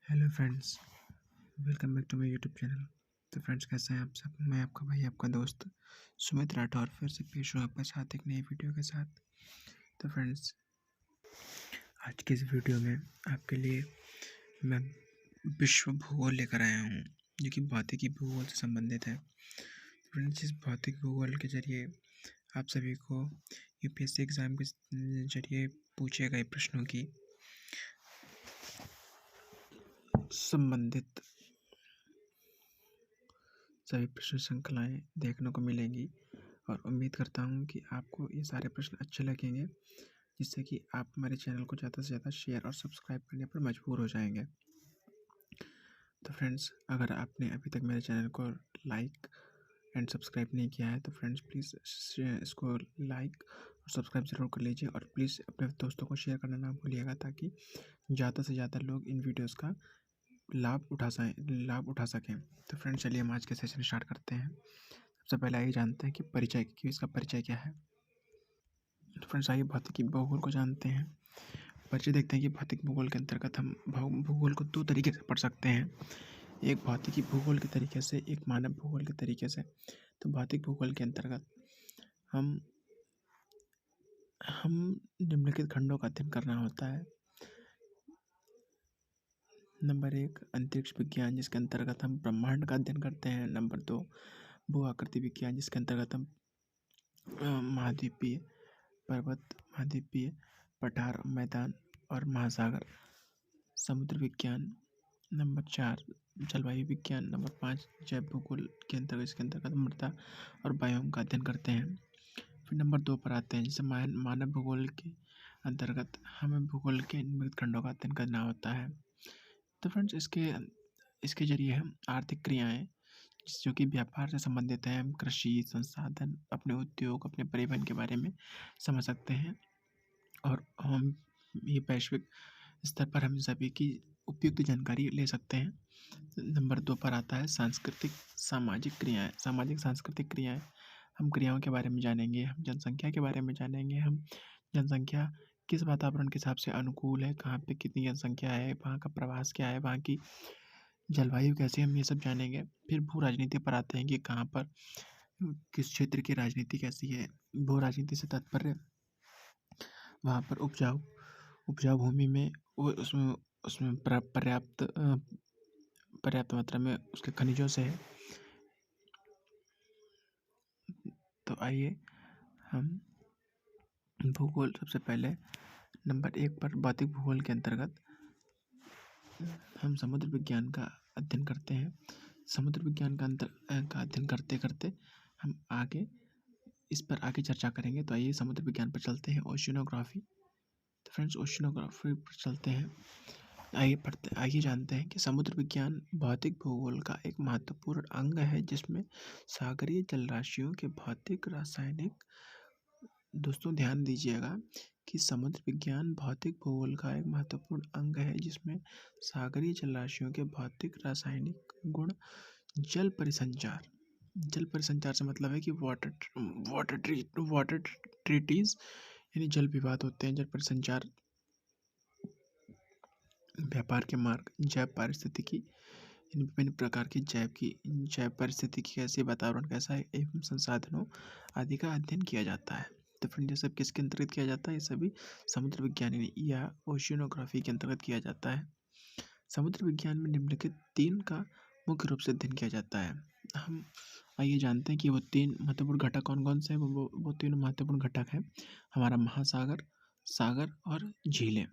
Hello friends, welcome back to my YouTube channel. तो friends, कैसे हैं आप सब? मैं आपका भाई, आपका दोस्त सुमित राठौर फिर से पेश हूँ आपके साथ एक नई वीडियो के साथ। तो फ्रेंड्स, आज की इस वीडियो में आपके लिए मैं विश्व भूगोल लेकर आया हूँ, जो कि भौतिकी भूगोल से संबंधित है। तो फ्रेंड्स, इस भौतिक भूगोल के जरिए आप सभी को यूपीएससी एग्ज़ाम के जरिए पूछे गए प्रश्नों की संबंधित सभी प्रश्न श्रृंखलाएँ देखने को मिलेंगी और उम्मीद करता हूँ कि आपको ये सारे प्रश्न अच्छे लगेंगे, जिससे कि आप हमारे चैनल को ज़्यादा से ज़्यादा शेयर और सब्सक्राइब करने पर मजबूर हो जाएंगे। तो फ्रेंड्स, अगर आपने अभी तक मेरे चैनल को लाइक एंड सब्सक्राइब नहीं किया है तो फ्रेंड्स प्लीज़ इसको लाइक और सब्सक्राइब ज़रूर कर लीजिए और प्लीज़ अपने दोस्तों को शेयर करना ना भूलिएगा, ताकि ज़्यादा से ज़्यादा लोग इन वीडियोज़ का लाभ उठा सकें। तो फ्रेंड्स, चलिए हम आज के सेशन स्टार्ट करते हैं। सबसे पहले आइए जानते हैं कि इसका परिचय क्या है। तो फ्रेंड्स, आइए भौतिकी भूगोल को जानते हैं। परिचय देखते हैं कि भौतिक भूगोल के अंतर्गत हम भूगोल को दो तरीके से पढ़ सकते हैं, एक भौतिकी भूगोल के तरीके से, एक मानव भूगोल के तरीके से। तो भौतिक भूगोल के अंतर्गत हम निम्नलिखित खंडों का अध्ययन करना होता है। नंबर 1, अंतरिक्ष विज्ञान, जिसके अंतर्गत हम ब्रह्मांड का अध्ययन करते हैं। नंबर 2, भू आकृति विज्ञान, जिसके अंतर्गत हम महाद्वीपीय पर्वत, महाद्वीपीय पठार, मैदान और महासागर। समुद्र विज्ञान। नंबर 4, जलवायु विज्ञान। नंबर 5, जैव भूगोल के अंतर्गत, इसके अंतर्गत मृदा और बायोम का अध्ययन करते हैं। फिर नंबर 2 पर आते हैं, जिसे मानव भूगोल के अंतर्गत हमें भूगोल के निम्नलिखित खंडों का अध्ययन करना होता है। तो फ्रेंड्स, इसके जरिए हम आर्थिक क्रियाएं जो कि व्यापार से संबंधित है, हम कृषि, संसाधन, अपने उद्योग, अपने परिवहन के बारे में समझ सकते हैं और हम ये वैश्विक स्तर पर हम सभी की उपयुक्त जानकारी ले सकते हैं। नंबर 2 पर आता है सांस्कृतिक सामाजिक क्रियाएं, सामाजिक सांस्कृतिक क्रियाएं। हम क्रियाओं के बारे में जानेंगे, हम जनसंख्या के बारे में जानेंगे, हम जनसंख्या किस वातावरण के हिसाब से अनुकूल है, कहाँ पे कितनी जनसंख्या है, वहाँ का प्रवास क्या है, वहाँ की जलवायु कैसी है, हम ये सब जानेंगे। फिर भू राजनीति पर आते हैं कि कहाँ पर किस क्षेत्र की राजनीति कैसी है। भू राजनीति से तात्पर्य वहाँ पर उपजाऊ भूमि में उसमें उसमें पर्याप्त मात्रा में उसके खनिजों से है। तो आइए हम भूगोल, सबसे पहले नंबर 1 पर भौतिक भूगोल के अंतर्गत हम समुद्र विज्ञान का अध्ययन करते हैं। समुद्र विज्ञान का अध्ययन करते करते हम इस पर आगे चर्चा करेंगे। तो आइए समुद्र विज्ञान पर चलते हैं, ओशिनोग्राफी। तो फ्रेंड्स, ओशिनोग्राफी पर चलते हैं। आइए जानते हैं कि समुद्र विज्ञान भौतिक भूगोल का एक महत्वपूर्ण अंग है, जिसमें सागरीय जलराशियों के भौतिक रासायनिक। दोस्तों, ध्यान दीजिएगा कि समुद्र विज्ञान भौतिक भूगोल का एक महत्वपूर्ण अंग है, जिसमें सागरीय जलराशियों के भौतिक रासायनिक गुण, जल परिसंचार से मतलब है कि वाटर ट्रीटीज यानी जल विवाद होते हैं, जल परिसंचार, व्यापार के मार्ग, जैव पारिस्थितिकी यानी विभिन्न प्रकार की जैव पारिस्थितिकी कैसी, वातावरण कैसा है, एवं संसाधनों आदि का अध्ययन किया जाता है। तो फ्रेंड, ये सब किसके अंतर्गत किया जाता है? ये सभी समुद्र विज्ञान या ओशिनोग्राफी के अंतर्गत किया जाता है। समुद्र विज्ञान में निम्नलिखित 3 का मुख्य रूप से अध्ययन किया जाता है। हम आइए जानते हैं कि वो 3 महत्वपूर्ण घटक कौन कौन से हैं। वो तीनों महत्वपूर्ण घटक हैं हमारा महासागर, सागर और झीलें।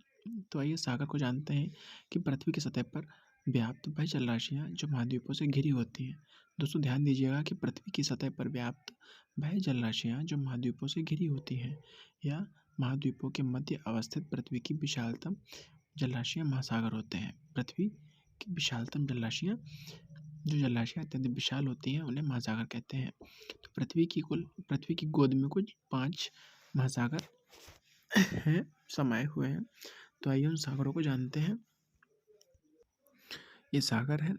तो आइए सागर को जानते हैं कि पृथ्वी की सतह पर व्याप्त वह जलराशियाँ जो महाद्वीपों से घिरी होती हैं। दोस्तों, ध्यान दीजिएगा कि पृथ्वी की सतह पर व्याप्त वह जलराशियाँ जो महाद्वीपों से घिरी होती हैं या महाद्वीपों के मध्य अवस्थित पृथ्वी की विशालतम जलराशियाँ महासागर होते हैं। पृथ्वी की विशालतम जलराशियाँ, जो जलराशियाँ अत्यंत विशाल होती हैं, उन्हें महासागर कहते हैं। तो पृथ्वी की गोद में कुछ 5 महासागर हैं, समाये हुए हैं। तो आइए उन सागरों को जानते हैं। ये सागर है,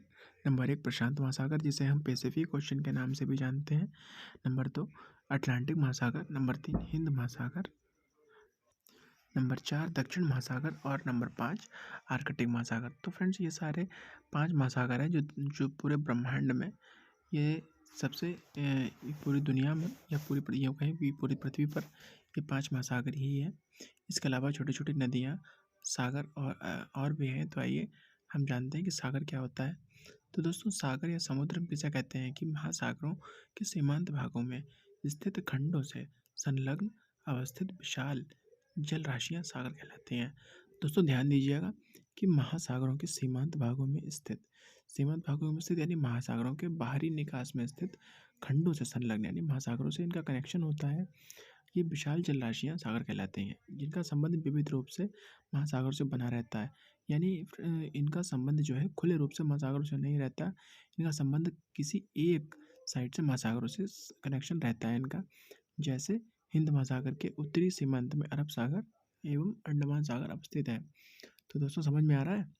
नंबर 1 प्रशांत महासागर, जिसे हम पैसिफिक ओशन के नाम से भी जानते हैं। नंबर 2 अटलांटिक महासागर। नंबर 3 हिंद महासागर। नंबर 4 दक्षिण महासागर और नंबर 5 आर्कटिक महासागर। तो फ्रेंड्स ये सारे 5 महासागर हैं जो पूरे ब्रह्मांड में ये सबसे पूरी दुनिया में या पूरी यूँ कहें कि पूरी पृथ्वी पर ये 5 महासागर ही हैं। इसके अलावा छोटी-छोटी नदियाँ, सागर और भी हैं। तो आइए हम जानते हैं कि सागर क्या होता है। तो दोस्तों सागर या समुद्र हम किसे कहते हैं कि महासागरों के सीमांत भागों में स्थित खंडों से संलग्न अवस्थित विशाल जल राशियाँ सागर कहलाती हैं। दोस्तों ध्यान दीजिएगा कि महासागरों के सीमांत भागों में स्थित यानी महासागरों के बाहरी निकास में स्थित खंडों से संलग्न यानी महासागरों से इनका कनेक्शन होता है। ये विशाल जल राशियाँ सागर कहलाते हैं जिनका संबंध विविध रूप से महासागर से बना रहता है। यानी इनका संबंध जो है खुले रूप से महासागरों से नहीं रहता। इनका संबंध किसी एक साइड से महासागरों से कनेक्शन रहता है इनका। जैसे हिंद महासागर के उत्तरी सीमांत में अरब सागर एवं अंडमान सागर अवस्थित है। तो दोस्तों समझ में आ रहा है,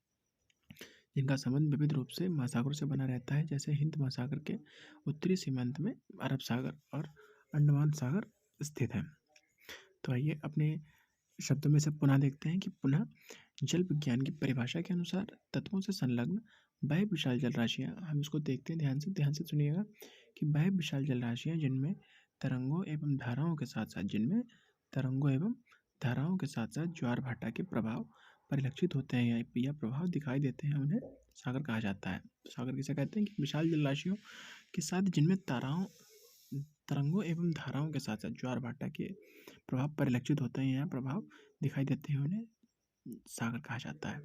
जिनका संबंध विविध रूप से महासागरों से बना रहता है। जैसे हिंद महासागर के उत्तरी सीमांत में अरब सागर और अंडमान सागर स्थित है। तो आइए अपने शब्दों में से पुनः देखते हैं कि पुनः जल विज्ञान की परिभाषा के अनुसार तत्वों से संलग्न वह विशाल जल राशियाँ, हम इसको देखते हैं ध्यान से सुनिएगा कि वह विशाल जल राशियाँ जिनमें तरंगों एवं धाराओं के साथ साथ ज्वार भाटा के प्रभाव परिलक्षित होते हैं या प्रभाव दिखाई देते हैं, उन्हें सागर कहा जाता है। सागर किसे कहते हैं कि विशाल जल राशियों के साथ जिनमें तरंगों एवं धाराओं के साथ साथ ज्वार भाटा के प्रभाव परिलक्षित होते हैं या प्रभाव दिखाई देते हैं, उन्हें सागर कहा जाता है।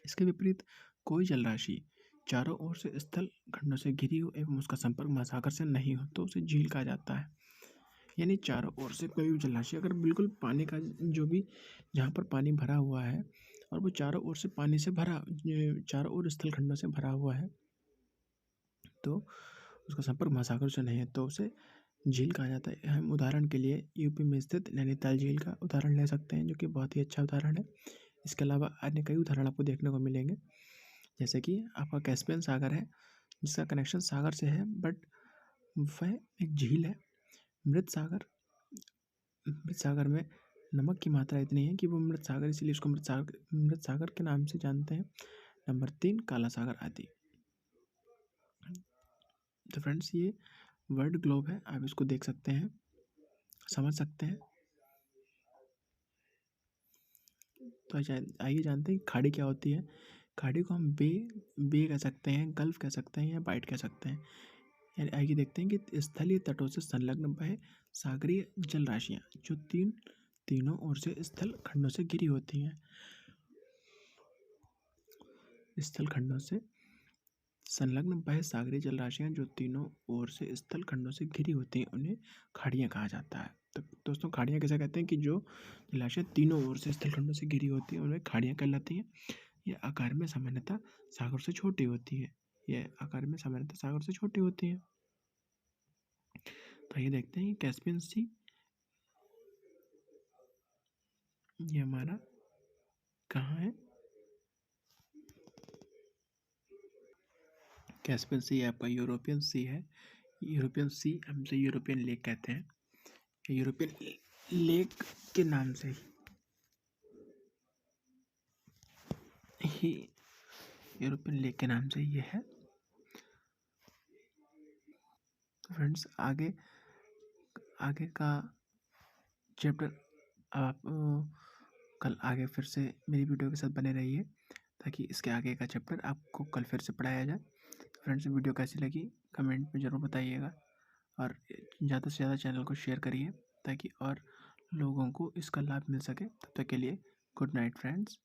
इसके विपरीत कोई जल राशि चारों ओर से स्थल खंडों से घिरी हो एवं उसका संपर्क महासागर से नहीं हो तो उसे झील कहा जाता है। यानी चारों ओर से कोई भी जल राशि अगर बिल्कुल पानी का जो भी जहाँ पर पानी भरा हुआ है और वो चारों ओर से पानी से भरा चारों ओर स्थल खंडों से भरा हुआ है तो उसका संपर्क महासागर से नहीं है तो उसे झील कहा जाता है। हम उदाहरण के लिए यूपी में स्थित नैनीताल झील का उदाहरण ले सकते हैं जो कि बहुत ही अच्छा उदाहरण है। इसके अलावा अन्य कई उदाहरण आपको देखने को मिलेंगे, जैसे कि आपका कैस्पियन सागर है जिसका कनेक्शन सागर से है बट वह एक झील है। मृत सागर में नमक की मात्रा इतनी है कि वो मृत सागर, इसलिए उसको मृत सागर के नाम से जानते हैं। नंबर 3 काला सागर आदि। तो फ्रेंड्स ये वर्ल्ड ग्लोब है, आप इसको देख सकते हैं, समझ सकते हैं। तो आइए जानते हैं खाड़ी क्या होती है। खाड़ी को हम बे कह सकते हैं, गल्फ कह सकते हैं या बाइट कह सकते हैं। यानी आइए देखते हैं कि स्थलीय तटों से संलग्न वह सागरीय जल राशियाँ जो तीनों ओर से स्थल खंडों से घिरी होती हैं। स्थल खंडों से संलग्न वह सागरीय जल राशियाँ जो तीनों ओर से स्थल खंडों से घिरी होती हैं, उन्हें खाड़ियाँ कहा जाता है। तो दोस्तों खाड़ियाँ कैसे कहते हैं कि जो जलाशय तीनों ओर से स्थल खंडों से घिरी होती है उन्हें खाड़ियाँ कहलाती हैं। ये आकार में सामान्यतः सागर से छोटी होती है। तो ये देखते हैं कैस्पियन सी ये हमारा कहाँ है। कैस्पियन सी आपका यूरोपियन सी है। यूरोपियन सी हमसे यूरोपियन लेक कहते हैं। यूरोपियन लेक के नाम से ही यूरोपियन लेक के नाम से ये है। फ्रेंड्स आगे का चैप्टर आप कल आगे फिर से मेरी वीडियो के साथ बने रहिए ताकि इसके आगे का चैप्टर आपको कल फिर से पढ़ाया जाए। फ्रेंड्स वीडियो कैसी लगी कमेंट में ज़रूर बताइएगा और ज़्यादा से ज़्यादा चैनल को शेयर करिए ताकि और लोगों को इसका लाभ मिल सके। तब तक के लिए गुड नाइट फ्रेंड्स।